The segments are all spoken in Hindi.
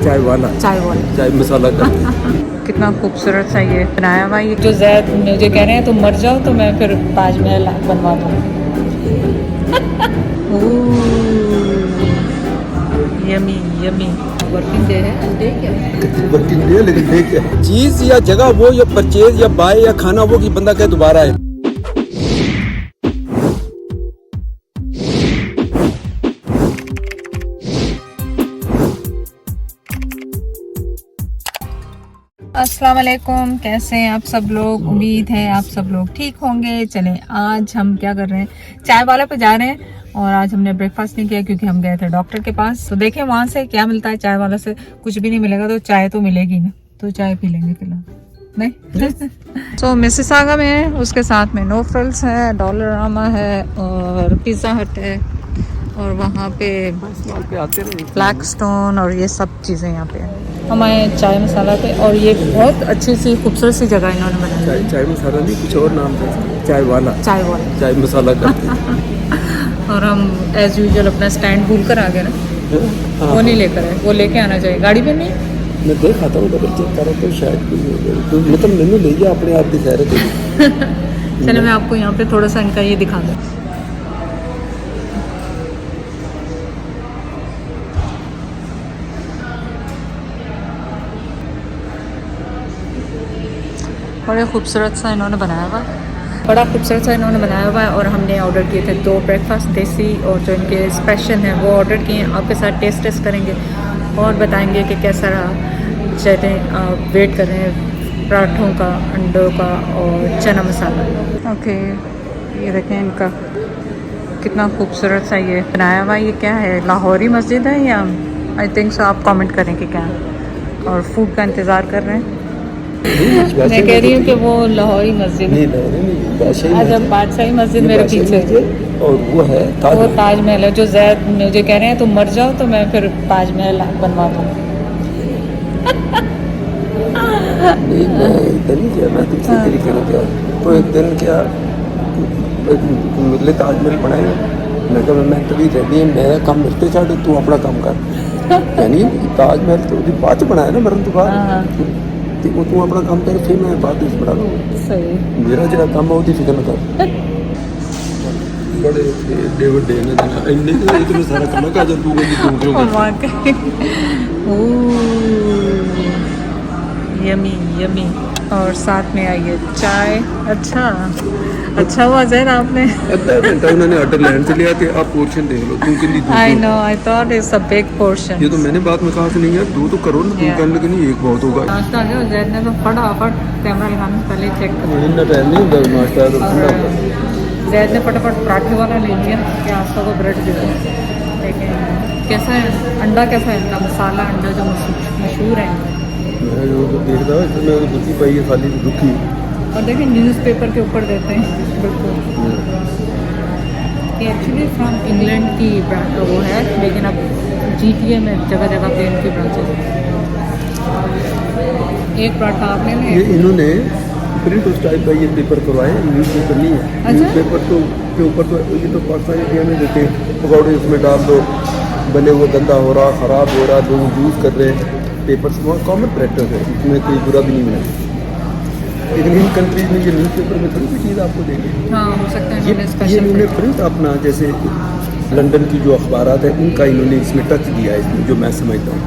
चाय वाला, चाय मसाला का। कितना खूबसूरत सा ये बनाया हुआ। ये जो जैद मुझे कह रहे हैं तुम मर जाओ तो मैं फिर ताजमहल बनवा दूँ। Yummy yummy. वर्किंग डे है, डे क्या वर्किंग डे, लेकिन डे क्या चीज या जगह वो या परचेज या बाय या खाना वो कि बंदा कहे दोबारा है। अस्सलाम वालेकुम, कैसे हैं आप सब लोग। उम्मीद है आप सब लोग ठीक होंगे। चलें आज हम क्या कर रहे हैं, चाय वाला पे जा रहे हैं। और आज हमने ब्रेकफास्ट नहीं किया क्योंकि हम गए थे डॉक्टर के पास। तो देखें वहाँ से क्या मिलता है। चाय वाला से कुछ भी नहीं मिलेगा तो चाय तो मिलेगी ना, तो चाय पी लेंगे फिलहाल नहीं। तो मिसिसागा में है, उसके साथ में नो फ्रिल्स है, डॉलरामा है और पिज़्ज़ा हट है। और वहाँ पे ब्लैक स्टोन और ये सब चीज़ें यहाँ पे हैं। हम आए चाय मसाला पे और ये बहुत अच्छी सी खूबसूरत सी जगह इन्होंने बनाई। चाय मसाला नहीं, कुछ और नाम था, चाय वाला, चाय मसाला का। और हम एज यूजुअल अपना स्टैंड भूल कर आ गए ना। वो नहीं लेकर आए, वो लेके आना चाहिए गाड़ी में। नहीं मैं देख आता हूँ, डबल चेक कर रहा हूँ शायद तो मतलब मैंने ले लिया अपने आप दिखा रहे थे। चलो मैं आपको यहाँ पे थोड़ा सा इनका ये दिखा दूँ। बड़े खूबसूरत सा इन्होंने बनाया हुआ है, बड़ा खूबसूरत सा इन्होंने बनाया हुआ है। और हमने ऑर्डर किए थे 2 ब्रेकफास्ट देसी और जो इनके स्पेशल हैं वो ऑर्डर किए हैं। आपके साथ टेस्ट करेंगे और बताएंगे कि कैसा रहा। चलें वेट कर रहे हैं पराठों का, अंडों का और चना मसाला। ओके ये देखें इनका कितना खूबसूरत सा ये बनाया हुआ है। ये क्या है, लाहौरी मस्जिद है या आई थिंक सो। आप कमेंट करें कि क्या है। और फूड का इंतज़ार कर रहे हैं। मैं कह रही हूँ कि वो लाहौरी मस्जिद है। जब बादशाही मस्जिद मेरे पीछे और वो है वो ताजमहल है। जो जैद मुझे कह रहे हैं तुम मर जाओ तो मैं फिर ताजमहल बनवा दूँ। नहीं मैं इधर नहीं किया, मैं दूसरे तरीके से किया। तो एक दिन क्या मिले ताजमहल बनाए, मैं कहा मैं तभी रहती है मेरा काम मिलते छाड़, तू अपना काम कर। यानी ताजमहल तो बाद बनाया ना मरण तो बाद, तो वो तू अपना काम कर, फिर मैं बाद में बना लूँ। सही मेरा जो काम है वो फिक्र न कर। बड़े डेविड डे ने जना इन्ने इतने सारा काम का जब तू यमी यमी। और साथ में आई है चाय। अच्छा हुआ जैन आपने आधा घंटा उन्होंने ऑर्डर लैंड से लिया कि आप पोर्शन देख लो, तुम कितनी दूर। I know, I thought it's a big portion. ये तो मैंने बात में कहा कि नहीं यार 2 तो करो ना, 2 करने के नहीं एक बहुत होगा। नाश्ता आ गया। जैद ने तो फटाफट कैमरा लगाने से पहले चेक कर इतना टाइम नहीं होता नाश्ता तो ठंडा होता। जैद ने फटाफट पराठे वाला ले लिया कि आस्था को ब्रेड दे दो। लेकिन कैसा है अंडा, कैसा है इनका मसाला अंडा जो मशहूर है। मैं वो तो देखता हूँ इसमें वो दुखी पाई है खाली दुखी। और देखिए न्यूज़पेपर के ऊपर देते हैं बिल्कुल। ये एक्चुअली फ्रॉम इंग्लैंड की ब्रांड का वो है, लेकिन अब GTA में जगह जगह पे इनकी ब्रांचेज हैं। एक पराठा आपने ले, ये इन्होंने प्रिंट उस टाइप का ये पेपर करवाए, न्यूज़पेपर नहीं है। अच्छा? न्यूज़पेपर तो के ऊपर तो ये तो पाकिस्तान इंडिया में देते हैं, पकौड़े उसमें डाल दो, बने हुए गंदा हो रहा, ख़राब हो रहा, लोग यूज़ कर रहे हैं। पेपर्स बहुत कॉमन प्रैक्टिस है, इसमें कोई बुरा भी नहीं मिला। लेकिन इन कंट्रीज में ये न्यूज़पेपर में थोड़ी सी चीज़ आपको देंगे। हाँ हो सकता है ये इन्होंने प्रिंट अपना, जैसे लंदन की जो अखबारात है उनका इन्होंने इसमें टच दिया है, इसमें जो मैं समझता हूँ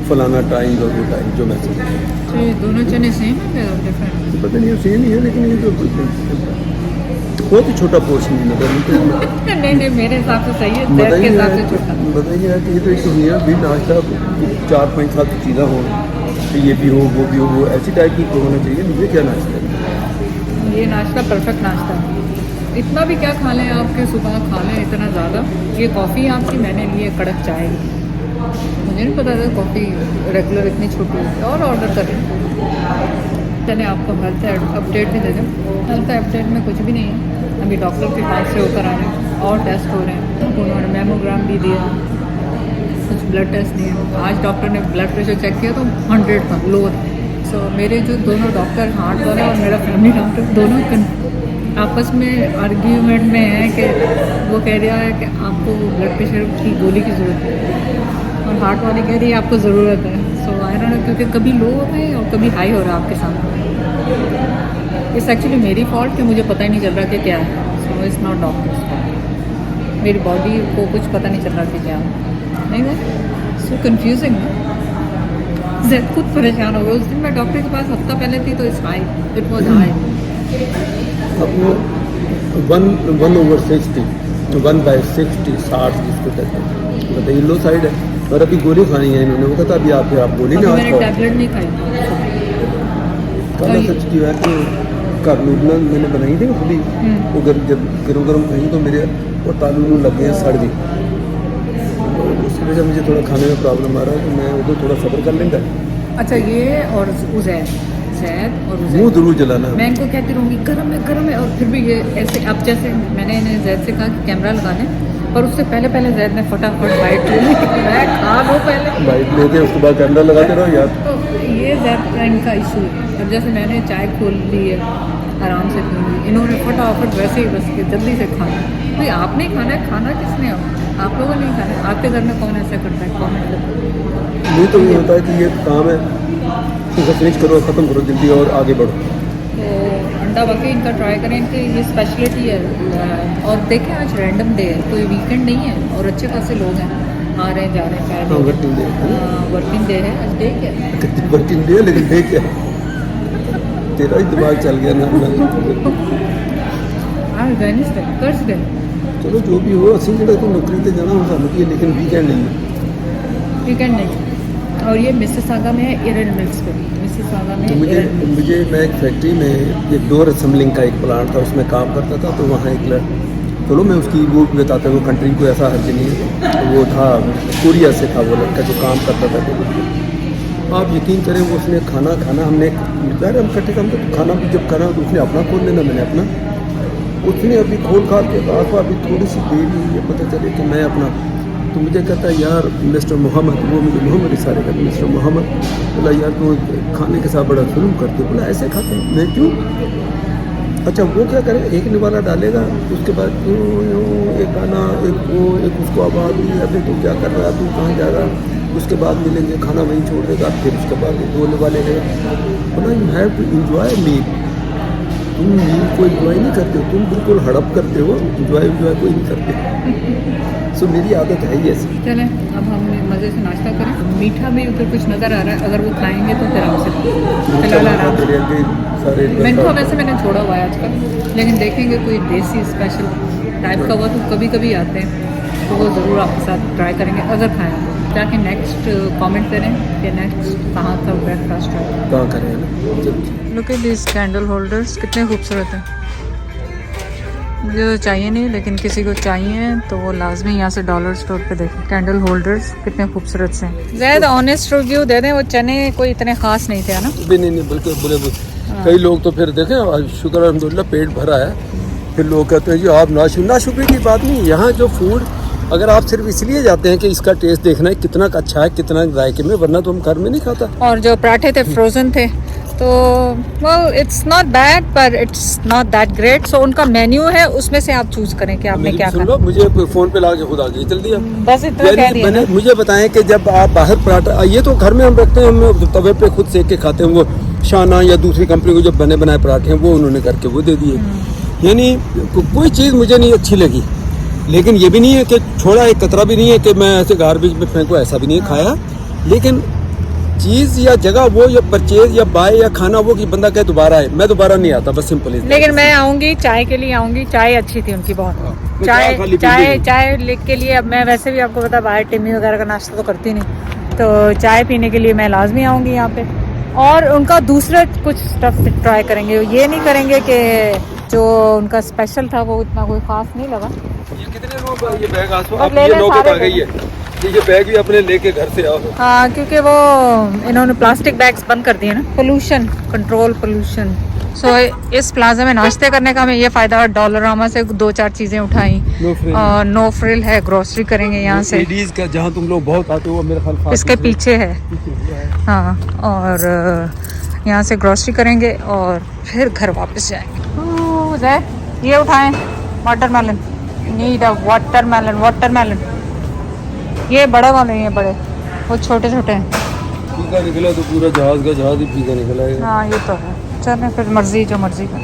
फलाना टाइम और वो टाइम जो मैं समझता हूँ। तो ये दोनों चने सेम है या डिफरेंट? पता नहीं सेम ही है, लेकिन ये तो बहुत ही छोटा पोर्शन है नगर। नहीं मेरे हिसाब से सही है, जैद के हिसाब से छोटा। बताइए कि ये तो एक दुनिया भी नाश्ता 4-5-7 चीज़ें हो, ये भी हो वो भी हो, वो ऐसी टाइप की होना चाहिए। मुझे क्या नाश्ता है, ये नाश्ता परफेक्ट नाश्ता है। इतना भी क्या खा लें आपके, सुबह खा लें इतना ज़्यादा। ये कॉफ़ी आपकी मैंने ली है कड़क चाय, मुझे नहीं पता था कॉफ़ी रेगुलर इतनी छोटी होती है। और ऑर्डर करें चले आपको हेल्थ अपडेट भी दे दें। हेल्थ अपडेट में कुछ भी नहीं है, अभी डॉक्टर के पास से होकर आ रहे हैं और टेस्ट हो रहे हैं। उन्होंने मेमोग्राम भी दिया, कुछ ब्लड टेस्ट दिए। आज डॉक्टर ने ब्लड प्रेशर चेक किया तो 100 था, लो था। सो मेरे जो दोनों डॉक्टर, हार्ट वाला और मेरा फैमिली डॉक्टर, दोनों आपस में आर्ग्यूमेंट में है कि वो कह रहा है कि आपको ब्लड प्रेशर की गोली की ज़रूरत है और हार्ट वाले कह रही है आपको ज़रूरत है, सो आई डोंट नो, क्योंकि कभी लो हो रहा है और कभी हाई हो रहा है आपके सामने। इट्स एक्चुअली मेरी फॉल्ट कि मुझे पता ही नहीं चल रहा कि क्या है, so it's not doctors fault. मेरी बॉडी को कुछ पता नहीं चल रहा कि क्या है, नहीं है सो कन्फ्यूजिंग है। जैद खुद परेशान हो गया उस दिन। मैं डॉक्टर के पास हफ्ता पहले थी तो it's high, it was high. अब वो 1/60, 1/60 60 जिसको कहते हैं, बताइए लो साइड है। और अभी गोली खानी है इन्होंने, वो कहता अभी आप गोली अभी ना मैंने खाओ। टैबलेट नहीं खाई। काला सच की है कि घर नूडल मैंने बनाई थी खुद ही, वो जब गरम गरम खाई तो मेरे और तालू लग गए, सड़ गई। तो उसकी वजह मुझे थोड़ा खाने में प्रॉब्लम आ रहा है, तो मैं उधर थोड़ा सब्र कर लेंगे। अच्छा, ये और उज़ैर, जैद और मुँह उज़ैर, जरूर जलाना है। मैं इनको कहती रहूँगी गरम है, और फिर भी ये ऐसे। अब जैसे मैंने इन्हें जैद से कहा कि कैमरा लगा लें, पर उससे पहले जैद ने फटाफट बाइट ले ली। मैं खा लो पहले, बाइट लेके उसके बाद कैमरा लगाते रहो यार। तो ये जैद का इनका इशू है। अब जैसे मैंने चाय खोल ली है, आराम से पी ली, इन्होंने फटाफट वैसे ही बस कि जल्दी से खाना। भाई आपने खाना है, खाना किसने? आप लोगों ने खाना है। आपके घर में कौन ऐसा करता है? कमेंट करो। मुझे तो ये होता है कि ये काम है, इसे फिनिश करो, ख़त्म करो जल्दी और आगे बढ़ो। तो अंडा वाकई इनका ट्राई करें कि ये स्पेशलिटी है। और देखें आज रैंडम डे है, कोई वीकेंड नहीं है और अच्छे खासे लोग हैं, आ रहे हैं जा रहे हैं। हाँ, वर्किंग डे वर्किंग डे है। आज डे क्या है? वर्किंग डे, लेकिन डे क्या है? तेरा ही दिमाग चल गया ना। आज वेडनेसडे, थर्सडे। चलो जो भी हो, असली जगह तो नौकरी पे जाना हो सामने की, लेकिन वीकेंड नहीं है। वीकेंड नहीं। और ये मिसिसागा में है, एरल मिल्स पे। मिसिसागा में तो मुझे मैं एक फैक्ट्री में एक डोर असेंबलिंग का एक प्लांट था, उसमें काम करता था। तो वहाँ एक चलो मैं उसकी वो बताता हूँ, कंट्री को ऐसा हर्ज नहीं है। तो वो था कोरिया से था वो लड़का जो काम करता था टेबल। आप यकीन करें वो उसने खाना हमने यार हम कट्टे काम करते, खाना भी जब करा तो उसने अपना खोल लेना, मैंने अपना। उसने अभी खोल खा के बाद अभी थोड़ी सी देर ही ये पता चले कि मैं अपना। तो मुझे कहता है यार मिस्टर मोहम्मद, वो मुझे मोहम्मद इशारे करते, मिस्टर मोहम्मद। बोला यार तुम खाने के साथ बड़ा जुल्म करते हो। बोला ऐसे खाते हैं? मैं क्यों? अच्छा वो क्या करे, एक निवाला डालेगा, उसके बाद एक गाना, एक वो, एक उसको आवाज़ दी, अभी तू क्या कर रहा है, तू कहाँ जा रहा है। उसके बाद मिलेंगे, खाना वहीं छोड़ देगा, फिर उसके बाद दो निवाले गए। बोला यू हैव टू इंजॉय मील। तुम मील को इंजॉय नहीं करते हो, तुम बिल्कुल हड़प करते हो, इंजॉय कोई नहीं करते। सो मेरी आदत है ही ऐसी। चलें अब हम मज़े से नाश्ता करें। मीठा भी उधर कुछ नज़र आ रहा है, अगर वो खाएंगे तो फिर हमसे फिलहाल आराम से। सारे मिंटो वैसे मैंने छोड़ा हुआ है आजकल, लेकिन देखेंगे कोई देसी स्पेशल टाइप का हुआ तो कभी कभी आते हैं, तो वो ज़रूर आपके साथ ट्राई करेंगे अगर खाएँ तो। जाके नेक्स्ट कमेंट करें कि नेक्स्ट कहाँ का ब्रेकफास्ट है, कहाँ करें। Look at this candle holders, कितने खूबसूरत हैं। मुझे तो चाहिए नहीं, लेकिन किसी को चाहिए तो वो लाजमी यहाँ से डॉलर स्टोर पे देखें। कैंडल होल्डर्स कितने खूबसूरत से हैं। ज़्यादा ऑनेस्ट रिव्यू दे दें, वो चने कोई इतने खास नहीं थे, है ना? नहीं बिल्कुल बोले। कई लोग तो फिर देखें, शुक्र अल्हम्दुलिल्लाह पेट भरा है, फिर लोग कहते हैं जी आप नाशुक्री की बात नहीं। यहाँ जो फूड अगर आप सिर्फ इसलिए जाते हैं कि इसका टेस्ट देखना है कितना अच्छा है, कितना जायके में, वरना तो हम घर में नहीं खाता। और जो पराठे थे फ्रोजन थे, तो वेल इट्स नॉट बैड पर इट्स नॉट दैट ग्रेट। सो उनका मेन्यू है, उसमें से आप चूज करें कि आपने क्या खाना। मुझे फोन पे ला के खुद आ गई जल्दी। बस इतना कह दिया ना। मुझे बताएं कि जब आप बाहर पराठा, ये तो घर में हम रखते हैं, हम तवे पे खुद सेक के खाते हैं। वो शाना या दूसरी कंपनी को जब बने बनाए पराठे हैं वो उन्होंने करके वो दे दिए। यानी कोई चीज़ मुझे नहीं अच्छी लगी, लेकिन ये भी नहीं है कि छोड़ा एक कतरा भी नहीं है कि मैं ऐसे गार्बेज में फेंकूं, ऐसा भी नहीं खाया। लेकिन चीज़ या जगह वो या परचेज या बाय या खाना वो कि बंदा कहे दोबारा है, मैं दोबारा नहीं आता, बस सिंपल। लेकिन मैं आऊँगी चाय के लिए, आऊँगी। चाय अच्छी थी उनकी बहुत। चाय लिख के लिए। अब मैं वैसे भी आपको पता बाहर टिम्मी वगैरह का नाश्ता तो करती नहीं, तो चाय पीने के लिए मैं लाजमी आऊँगी यहाँ पे। और उनका दूसरा कुछ स्टफ ट्राई करेंगे, ये नहीं करेंगे कि जो उनका स्पेशल था वो इतना कोई खास नहीं लगा। ये कितने लोग ये बैग आप ये नौबत आ गई है, ये बैग भी अपने लेके घर से आओ। हाँ, क्योंकि वो इन्होंने प्लास्टिक बैग्स बंद कर दिए ना, पोल्यूशन कंट्रोल पोल्यूशन। सो इस प्लाजा में नाश्ते करने का हमें ये फ़ायदा, डॉलरामा से 2-4 चीज़ें उठाई। नो फ्रिल है, ग्रोसरी करेंगे यहाँ से। लेडीज़ का जहाँ तुम लोग बहुत आते हो, मेरे ख्याल इसके पीछे है। हाँ, और यहाँ से ग्रोसरी करेंगे और फिर घर वापस जाएंगे। ये उठाएं वाटरमेलन, नीड अ वाटरमेलन। ये बड़े वाले हैं, बड़े वो छोटे छोटे हैं। फीका निकला तो पूरा जहाज़ का जहाज़ ही फीका निकला है। हाँ ये तो है, चलें फिर मर्जी जो मर्जी का।